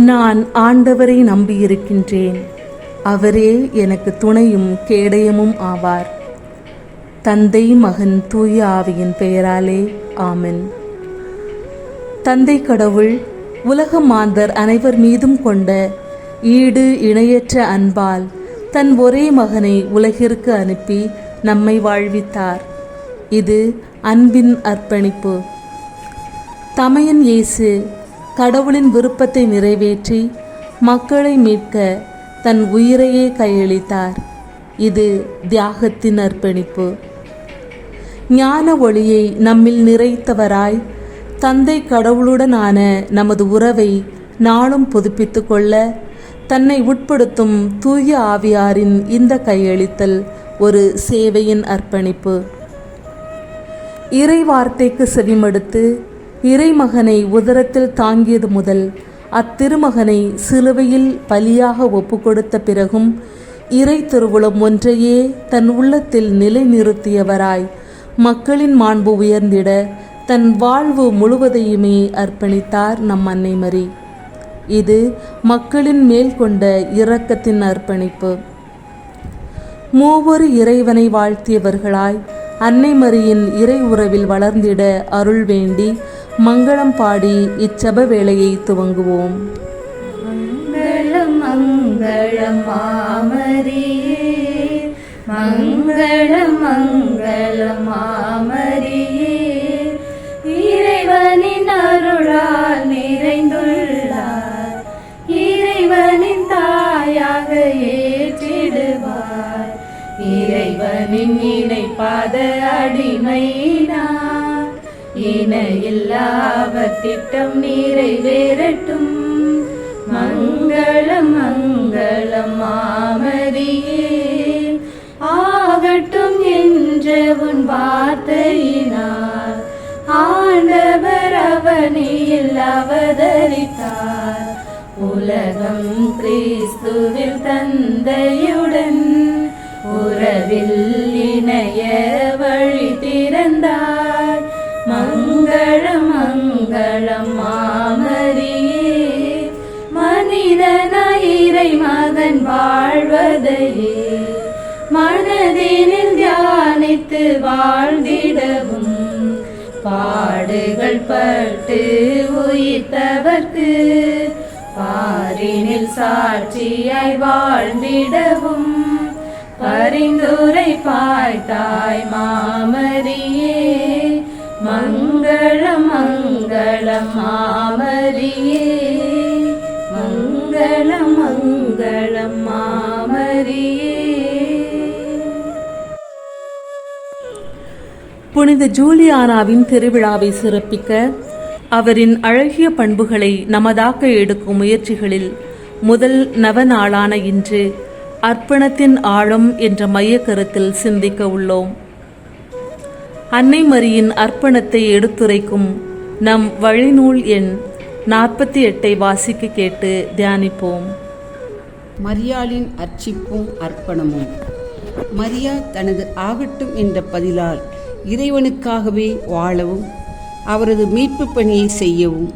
நான் ஆண்டவரை நம்பியிருக்கின்றேன். அவரே எனக்கு துணையும் கேடயமும் ஆவார். தந்தை, மகன், தூய ஆவியின் பெயராலே ஆமென். தந்தை கடவுள் உலக மாந்தர் அனைவர் மீதும் கொண்ட ஈடு இணையற்ற அன்பால் தன் ஒரே மகனை உலகிற்கு அனுப்பி நம்மை வாழ்வித்தார். இது அன்பின் அர்ப்பணிப்பு. தமையன் இயேசு கடவுளின் விருப்பத்தை நிறைவேற்றி மக்களை மீட்க தன் உயிரையே கையளித்தார். இது தியாகத்தின் அர்ப்பணிப்பு. ஞான ஒளியை நம்மில் நிறைத்தவராய் தந்தை கடவுளுடனான நமது உறவை நாளும் புதுப்பித்து கொள்ள தன்னை உட்படுத்தும் தூய ஆவியாரின் இந்த கையளித்தல் ஒரு சேவையின் அர்ப்பணிப்பு. இறை வார்த்தைக்கு செவிமடுத்து இறைமகனை உதரத்தில் தாங்கியது முதல் அத்திருமகனை சிலுவையில் பலியாக ஒப்புக்கொடுத்த பிறகும் இறை திருவுளம் ஒன்றையே தன் உள்ளத்தில் நிலைநிறுத்தியவராய் மக்களின் மாண்பு உயர்ந்திட தன் வாழ்வு முழுவதையுமே அர்ப்பணித்தார் நம் அன்னை மரி. இது மக்களின் மேல் கொண்ட இரக்கத்தின் அர்ப்பணிப்பு. மூவொரு இறைவனை வாழ்த்தியவர்களாய் அன்னை மரியின் இறை உறவில் வளர்ந்திட அருள் வேண்டி மங்களம் பாடி இச்சப வேளையை துவங்குவோம். மங்களம் மங்களம் மாமரியே, மங்களம் மங்களம் மாமரியே, இறைவனின் அருளால் நிறைந்துள்ளார், இறைவனின் தாயாக ஏற்றிடுவார், இறைவனின் இணைப்பாத அடிமையினார், இணையில்லாவர் திட்டம் நிறைவேறட்டும். மங்களம் மங்களம் மாமரியே, ஆகட்டும் என்ற உன் வார்த்தையினார் ஆண்டவர் அவனியில் அவதரித்தார். உலகம் கிறிஸ்துவில் தந்தையுடன் உறவில் இணைய வழி திறந்தார். மங்களம் மங்களம் மாமரியே, மனிதனாய் இறை மகன் வாழ்வதையே மனதினில் தியானித்து வாழ்ந்திடவும், பாடுகள் பட்டு உயிர்த்தவர்க்கு பாரினில் சாட்சியாய் வாழ்ந்திடவும், பரிந்துரை பாய்த்தாய் மாமரியே, மங்களம் மங்களம் மாமரியே, மங்களம் மங்களம் மாமரியே. புனித ஜூலியானாவின் திருவிழாவை சிறப்பிக்க அவரின் அழகிய பண்புகளை நமதாக்க எடுக்கும் முயற்சிகளில் முதல் நவநாளான இன்று அர்ப்பணத்தின் ஆழம் என்ற மைய கருத்தில் சிந்திக்க உள்ளோம். அன்னை மரியின் அர்ப்பணத்தை எடுத்துரைக்கும் நம் வழிநூல் எண் 48 வாசிக்க கேட்டு தியானிப்போம். மரியாளின் அர்ச்சிப்பும் அர்ப்பணமும். மரியா தனது ஆகட்டும் என்ற பதிலால் இறைவனுக்காகவே வாழவும் அவரது மீட்பு பணியை செய்யவும்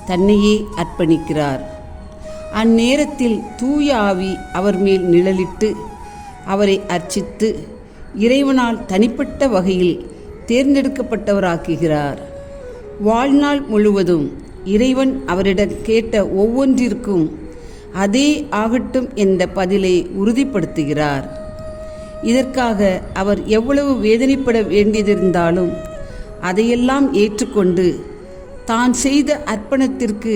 தன்னையே அர்ப்பணிக்கிறார். அந்நேரத்தில் தூய ஆவி அவர் மேல் நிழலிட்டு அவரை அர்ச்சித்து இறைவனால் தனிப்பட்ட வகையில் தேர்ந்தெடுக்கப்பட்டவராக்குகிறார். வாழ்நாள் முழுவதும் இறைவன் அவரிடம் கேட்ட ஒவ்வொன்றிற்கும் அதே ஆகட்டும் என்ற பதிலை உறுதிப்படுத்துகிறார். இதற்காக அவர் எவ்வளவு வேதனைப்பட வேண்டியிருந்தாலும் அதையெல்லாம் ஏற்றுக்கொண்டு தான் செய்த அர்ப்பணத்திற்கு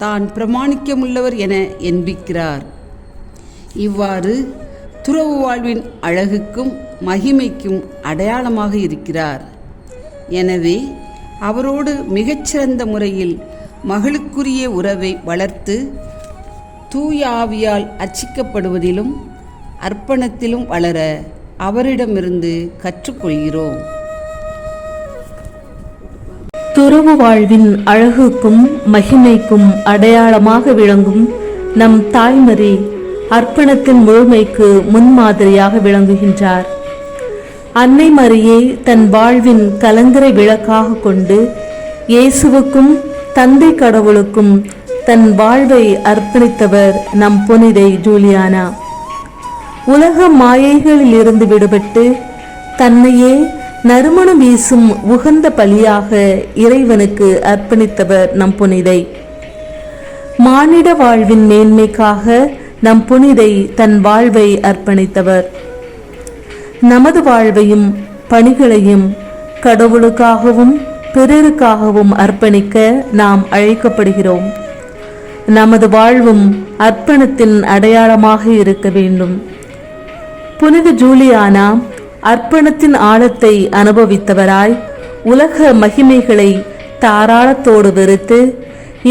தான் பிரமாணிக்கமுள்ளவர் என எண்பிக்கிறார். இவ்வாறு துறவு வாழ்வின் அழகுக்கும் மகிமைக்கும் அடையாளமாக இருக்கிறார். எனவே அவரோடு மிகச்சிறந்த முறையில் மகளுக்குரிய உறவை வளர்த்து தூய ஆவியால் அர்ச்சிக்கப்படுவதிலும் அர்ப்பணத்திலும் வளர அவரிடமிருந்து கற்றுக்கொள்கிறோம். துறவு வாழ்வின் அழகுக்கும் மகிமைக்கும் அடையாளமாக விளங்கும் நம் தாய்மரி அர்ப்பணத்தின் முழுமைக்கு முன்மாதிரியாக விளங்குகின்றார். அன்னை மரியை தன் வாழ்வின் கலங்கரை விளக்காக கொண்டு இயேசுவுக்கும் தந்தை கடவுளுக்கும் தன் வாழ்வை அர்ப்பணித்தவர் நம் புனிதை ஜூலியானா. உலக மாயைகளில் இருந்து விடுபட்டு தன்னையே நறுமணம் வீசும் உகந்த பலியாக இறைவனுக்கு அர்ப்பணித்தவர் நம் புனிதை. மானிட வாழ்வின் மேன்மைக்காக நம் புனிதை தன் வாழ்வை அர்ப்பணித்தவர். நமது வாழ்வையும் பணிகளையும் கடவுளுக்காகவும் பிறருக்காகவும் அர்ப்பணிக்க நாம் அழைக்கப்படுகிறோம். நமது வாழ்வும் அர்ப்பணத்தின் அடையாளமாக இருக்க வேண்டும். புனித ஜூலியானா அர்ப்பணத்தின் ஆழத்தை அனுபவித்தவராய் உலக மகிமைகளை தாராளத்தோடு வெறுத்து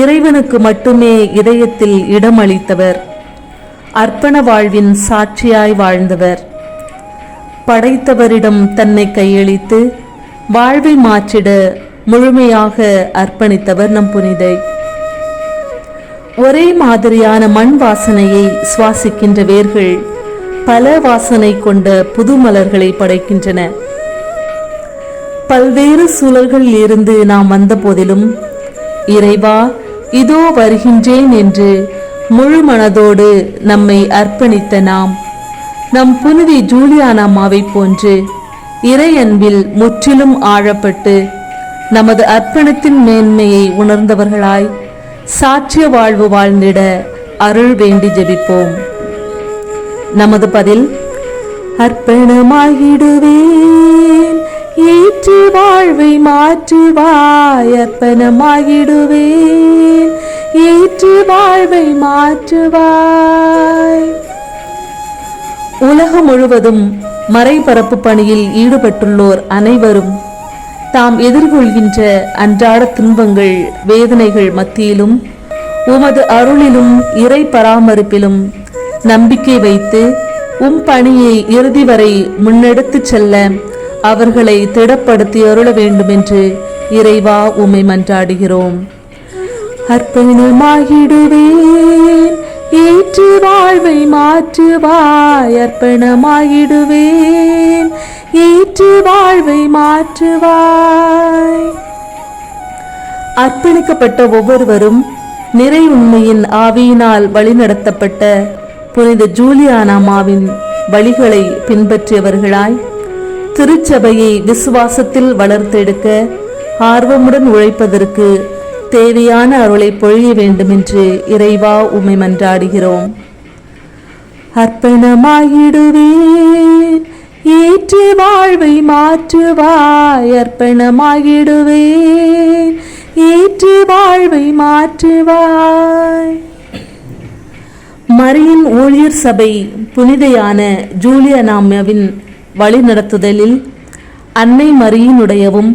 இறைவனுக்கு மட்டுமே இதயத்தில் இடமளித்தவர். அர்ப்பண வாழ்வின் சாட்சியாய் வாழ்ந்தவர். படைத்தவரிடம் தன்னை கையளித்து வாழ்வை மாற்றிட முழுமையாக அர்ப்பணித்தவர் நம் புனிதை. ஒரே மாதிரியான மண் வாசனையை சுவாசிக்கின்ற வேர்கள் பல வாசனை கொண்ட புது மலர்களை படைக்கின்றன. பல்வேறு சூழல்களில் இருந்து நாம் வந்த போதிலும் இறைவா இதோ வருகின்றேன் என்று முழு மனதோடு நம்மை அர்ப்பணித்த நாம் நம் புனிதி ஜூலியானாமாவை போன்று இறை அன்பில் முற்றிலும் ஆழப்பட்டு நமது அர்ப்பணத்தின் மேன்மையை உணர்ந்தவர்களாய் சாட்சிய வாழ்வு வாழ்ந்திட அருள் வேண்டி ஜெபிப்போம். நமது பதில்: அர்ப்பணமாகிடுவேன், ஏற்று வாழ்வை மாற்றுவாய். அர்ப்பணமாகிடுவேன், ஏற்று வாழ்வை மாற்றுவாய். உலகம் முழுவதும் மறைபரப்பு பணியில் ஈடுபட்டுள்ளோர் அனைவரும் தாம் எதிர்கொள்கின்ற அன்றாட துன்பங்கள் வேதனைகள் மத்தியிலும் உமது அருளிலும் இறை பராமரிப்பிலும் நம்பிக்கை வைத்து பணியை இறுதி வரை முன்னெடுத்து செல்ல அவர்களை திடப்படுத்தி அருள வேண்டும் என்று இறைவா உம்மை மன்றாடுகிறோம். அர்ப்பணமாகிடுவேன், ஏற்று வாழ்வை மாற்றுவாய். அர்ப்பணமாகிடுவேன், ஏற்று வாழ்வை மாற்றுவாய். அர்ப்பணிக்கப்பட்ட ஒவ்வொருவரும் நிறை உண்மையின் ஆவியினால் வழிநடத்தப்பட்ட புனித ஜூலியானாமாவின் வழிகளை பின்பற்றியவர்களாய் திருச்சபையை விசுவாசத்தில் வளர்த்தெடுக்க ஆர்வமுடன் உழைப்பதற்கு தேவையான அருளை பொழிய வேண்டும் என்று இறைவா உம்மை மன்றாடுகிறோம். அர்ப்பணமாகிடுவேன், ஏற்று வாழ்வை மாற்றுவாய். அர்ப்பணமாகிடுவேன், ஏற்று வாழ்வை மாற்றுவாய். மரியின் ஊழியர் சபை புனிதையான ஜூலியானாமாவின் வழிநடத்துதலில் அன்னை மரியினுடையவும்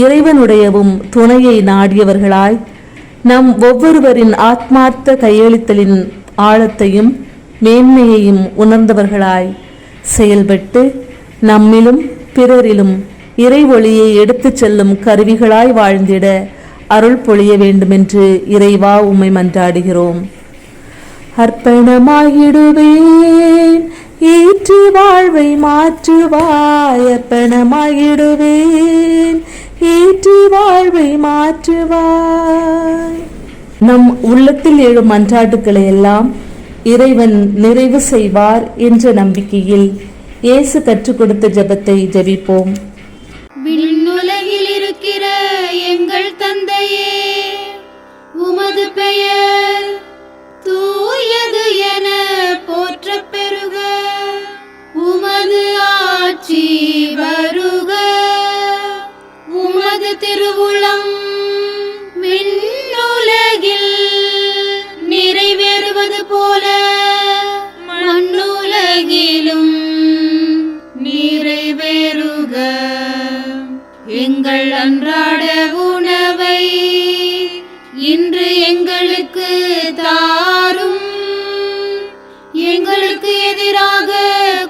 இறைவனுடையவும் துணையை நாடியவர்களாய் நம் ஒவ்வொருவரின் ஆத்மார்த்த கையளித்தலின் ஆழத்தையும் மேன்மையையும் உணர்ந்தவர்களாய் செயல்பட்டு நம்மிலும் பிறரிலும் இறை ஒளியை எடுத்துச் செல்லும் கருவிகளாய் வாழ்ந்திட அருள் பொழிய வேண்டுமென்று இறைவா உம்மை மன்றாடுகிறோம். அர்ப்பணமாகிடுவேன், ஏற்று வாழ்வை மாற்றுவாய். அர்ப்பணமாகிடுவேன், ஏற்று வாழ்வை மாற்றுவாய். நம் உள்ளத்தில் எழும் மன்றாட்டுக்களை எல்லாம் இறைவன் நிறைவு செய்வார் என்ற நம்பிக்கையில் இயேசு கற்றுக் கொடுத்த ஜெபத்தை ஜெபிப்போம். விண்ணுலகில் இருக்கிற எங்கள் தந்தையே, உமது பெயர் தூயது என போற்றப் பெறுக. உமது ஆட்சி வருக. உமது திருவுளம் விண்ணுலகில் நிறைவேறுவது போல மண்ணுலகிலும் நிறைவேறுக. எங்கள் அன்றாட உணவை இன்று எங்களுக்கு தாரும். எங்களுக்கு எதிராக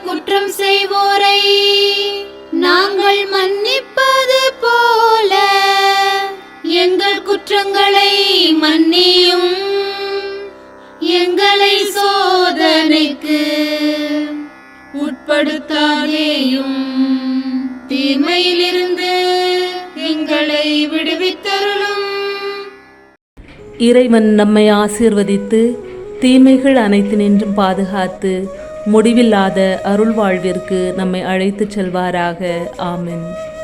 குற்றம் செய்வோரை நாங்கள் மன்னிப்பது போல எங்கள் குற்றங்களை மன்னியும். எங்களை சோதனைக்கு உட்படுத்தாதேயும், தீமையிலிருந்து எங்களை விடுவித்தருளும். இறைவன் நம்மை ஆசீர்வதித்து தீமைகள் அனைத்தினின்றும் பாதுகாத்து முடிவில்லாத அருள் வாழ்விற்கு நம்மை அழைத்துச் செல்வாராக. ஆமென்.